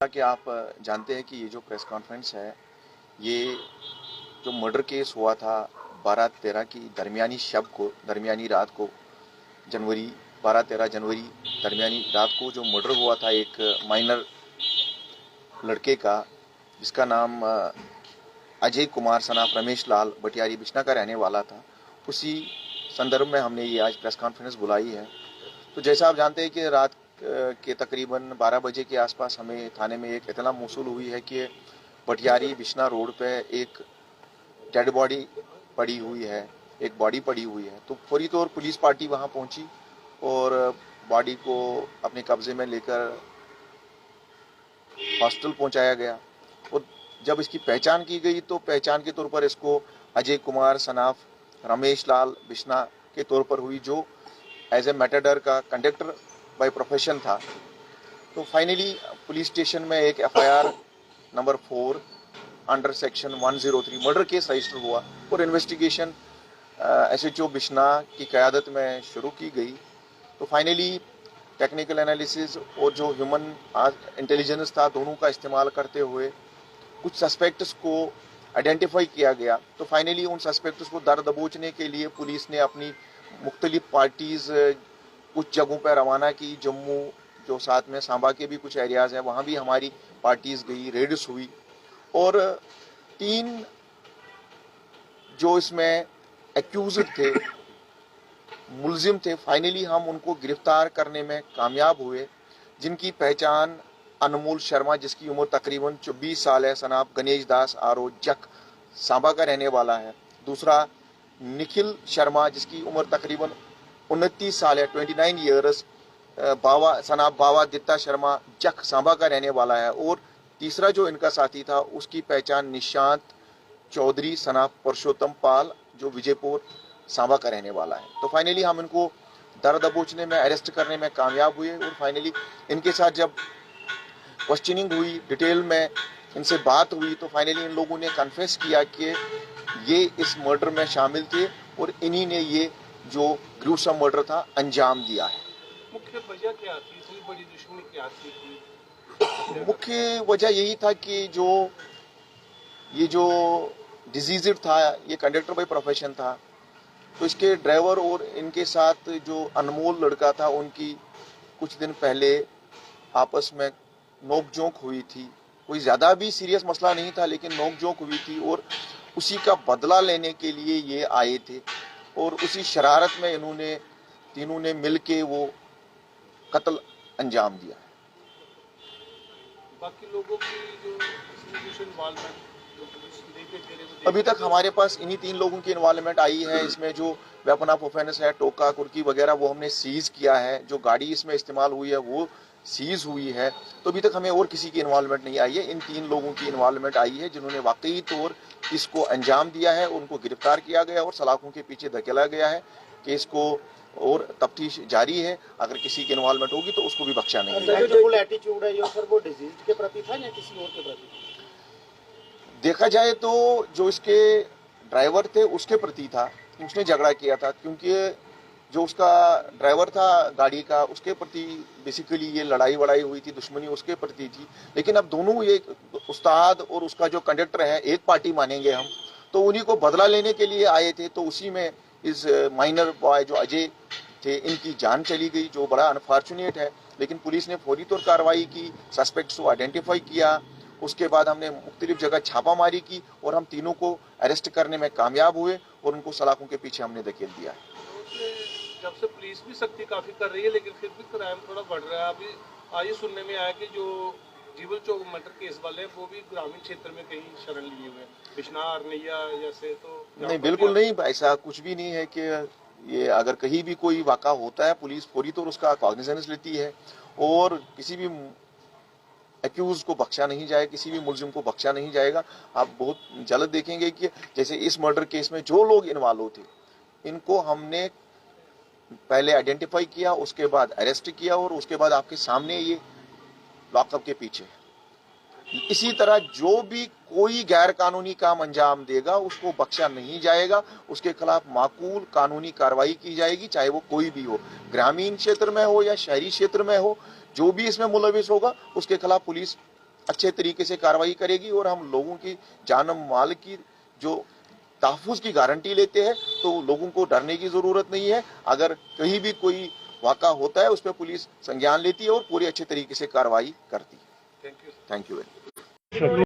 कि आप जानते हैं कि ये जो प्रेस कॉन्फ्रेंस है, ये जो मर्डर केस हुआ था 12-13 की दरमियानी रात को, जनवरी 12-13 जनवरी दरमियानी रात को जो मर्डर हुआ था एक माइनर लड़के का, जिसका नाम अजय कुमार सनाफ रमेश लाल बटियारी बिश्ना का रहने वाला था। उसी संदर्भ में हमने ये आज प्रेस कॉन्फ्रेंस बुलाई है। तो जैसा आप जानते हैं कि रात के तकरीबन 12 बजे के आसपास हमें थाने में एक इत्तला मौसूल हुई है कि बटियारी बिश्ना रोड पे एक डेड बॉडी पड़ी हुई है, एक बॉडी पड़ी हुई है। तो फौरी तौर पुलिस पार्टी वहां पहुंची और बॉडी को अपने कब्जे में लेकर हॉस्पिटल पहुंचाया गया। और जब इसकी पहचान की गई तो पहचान के तौर पर इसको अजय कुमार सनाफ रमेश लाल बिश्ना के तौर पर हुई, जो एज ए मेटाडर का कंडक्टर बाय प्रोफेशन था। तो फाइनली पुलिस स्टेशन में एक FIR number 4 under section 103 murder case register हुआ और इन्वेस्टिगेशन एसएचओ बिश्ना की क़यादत में शुरू की गई। तो फाइनली टेक्निकल एनालिसिस और जो ह्यूमन इंटेलिजेंस था, दोनों का इस्तेमाल करते हुए कुछ सस्पेक्ट्स को आइडेंटिफाई किया गया। तो फाइनली उन सस्पेक्ट्स को दर दबोचने के लिए पुलिस ने अपनी मुख्तलिफ पार्टीज कुछ जगहों पर रवाना की। जम्मू, जो साथ में सांबा के भी कुछ एरियाज हैं, वहाँ भी हमारी पार्टीज गई, रेड्स हुई और 3 जो इसमें एक्यूज्ड थे, मुलजिम थे, फाइनली हम उनको गिरफ्तार करने में कामयाब हुए, जिनकी पहचान अनमोल शर्मा, जिसकी उम्र तकरीबन 24 साल है, सनाब गणेश दास आरो जक सांबा का रहने वाला है। दूसरा निखिल शर्मा, जिसकी उम्र तकरीबन 29 साल है, 29 ईयर्स, सनाब बावा दित्ता शर्मा जक सांबा का रहने वाला है। और तीसरा जो इनका साथी था, उसकी पहचान निशांत चौधरी सनाब पुरुषोत्तम पाल, जो विजयपुर सांबा का रहने वाला है। तो फाइनली हम इनको दर दबोचने में, अरेस्ट करने में कामयाब हुए और फाइनली इनके साथ जब क्वेश्चनिंग हुई, डिटेल में इनसे बात हुई, तो फाइनली इन लोगों ने कन्फेस किया कि ये इस मर्डर में शामिल थे और इन्हीं ने ये जो ग्रूसम मर्डर था अंजाम दिया है। मुख्य वजह क्या थी? इतनी बड़ी दुश्मनी क्या थी? मुख्य वजह यही था कि ये जो डिजीज्ड था, ये कंडक्टर बाय प्रोफेशन था, तो इसके ड्राइवर और इनके साथ जो अनमोल लड़का था, उनकी कुछ दिन पहले आपस में नोकझोंक हुई थी। कोई ज़्यादा भी सीरियस मसला नहीं था, लेकिन नोकझोंक हुई थी और उसी का बदला लेने के लिए ये आए थे और उसी शरारत में इन्होंने तीनों ने मिलके वो कत्ल अंजाम दिया। बाकी लोगों की जो अभी तक हमारे पास इन्हीं 3 लोगों की इन्वॉल्वमेंट आई है। इसमें जो वेपन ऑफ ऑफेंस है, टोका कुर्की वगैरह, वो हमने सीज किया है। जो गाड़ी इसमें इस्तेमाल हुई है वो सीज हुई है। तो अभी तक हमें और किसी की इन्वॉल्वमेंट नहीं आई है। इन 3 लोगों की इन्वॉल्वमेंट आई है, जिन्होंने वाकई तौर इसको अंजाम दिया है। उनको गिरफ्तार किया गया और सलाखों के पीछे धकेला गया है। केस को और तफ्तीश जारी है। अगर किसी की इन्वॉल्वमेंट होगी तो उसको भी बख्शा नहीं जाएगा। जो एटीट्यूड है ये सर, वो डिजीज के प्रति था या किसी और के प्रति? देखा जाए तो जो इसके ड्राइवर थे उसके प्रति था, उसने झगड़ा किया था, क्योंकि जो उसका ड्राइवर था गाड़ी का, उसके प्रति बेसिकली ये लड़ाई वड़ाई हुई थी, दुश्मनी उसके प्रति थी। लेकिन अब दोनों, ये उस्ताद और उसका जो कंडक्टर है, एक पार्टी मानेंगे हम, तो उन्हीं को बदला लेने के लिए आए थे। तो उसी में इस माइनर बॉय जो अजय थे, इनकी जान चली गई, जो बड़ा अनफॉर्चुनेट है। लेकिन पुलिस ने फौरी तौर कार्रवाई की, सस्पेक्ट्स को आइडेंटिफाई किया। उसके बाद हमने मुख्तलिफ जगह छापामारी की और हम तीनों को अरेस्ट करने में कामयाब हुए और उनको सलाखों के पीछे हमने धकेल दिया। जब से पुलिस भी सख्ती काफी कर रही है, लेकिन फिर भी क्राइम थोड़ा बढ़ रहा है। अभी आज सुनने में आया कि जो जीवल चौक मर्डर केस वाले हैं, वो भी ग्रामीण क्षेत्र में कहीं शरण लिए हुए हैं, बिश्ना अरनैया जैसे। तो नहीं, बिल्कुल नहीं, ऐसा कुछ भी नहीं है कि ये अगर कहीं भी कोई वाक़ा होता है, पुलिस फौरी तौर उसका कॉग्निजेंस लेती है और किसी भी एक्यूज को बख्शा नहीं जाएगा, किसी भी मुलजिम को बख्शा नहीं जाएगा। आप बहुत जल्द देखेंगे कि जैसे इस मर्डर केस में जो लोग इन्वॉल्व थे, इनको हमने पहले आइडेंटिफाई किया, उसके बाद अरेस्ट किया और उसके बाद आपके सामने ये लॉकअप के पीछे। इसी तरह जो भी कोई गैर कानूनी काम अंजाम देगा, उसको बख्शा नहीं जाएगा। उसके खिलाफ माकूल कानूनी कार्रवाई की जाएगी, चाहे वो कोई भी हो, ग्रामीण क्षेत्र में हो या शहरी क्षेत्र में हो। जो भी इसमें मुलविस होगा, उसके खिलाफ पुलिस अच्छे तरीके से कार्रवाई करेगी और हम लोगों की जान माल की जो तहफ़्फ़ुज़ की गारंटी लेते हैं, तो लोगों को डरने की ज़रूरत नहीं है। अगर कहीं भी कोई वाक़ा होता है, उस पर पुलिस संज्ञान लेती है और पूरी अच्छे तरीके से कार्रवाई करती है। Thank you. Thank you very much.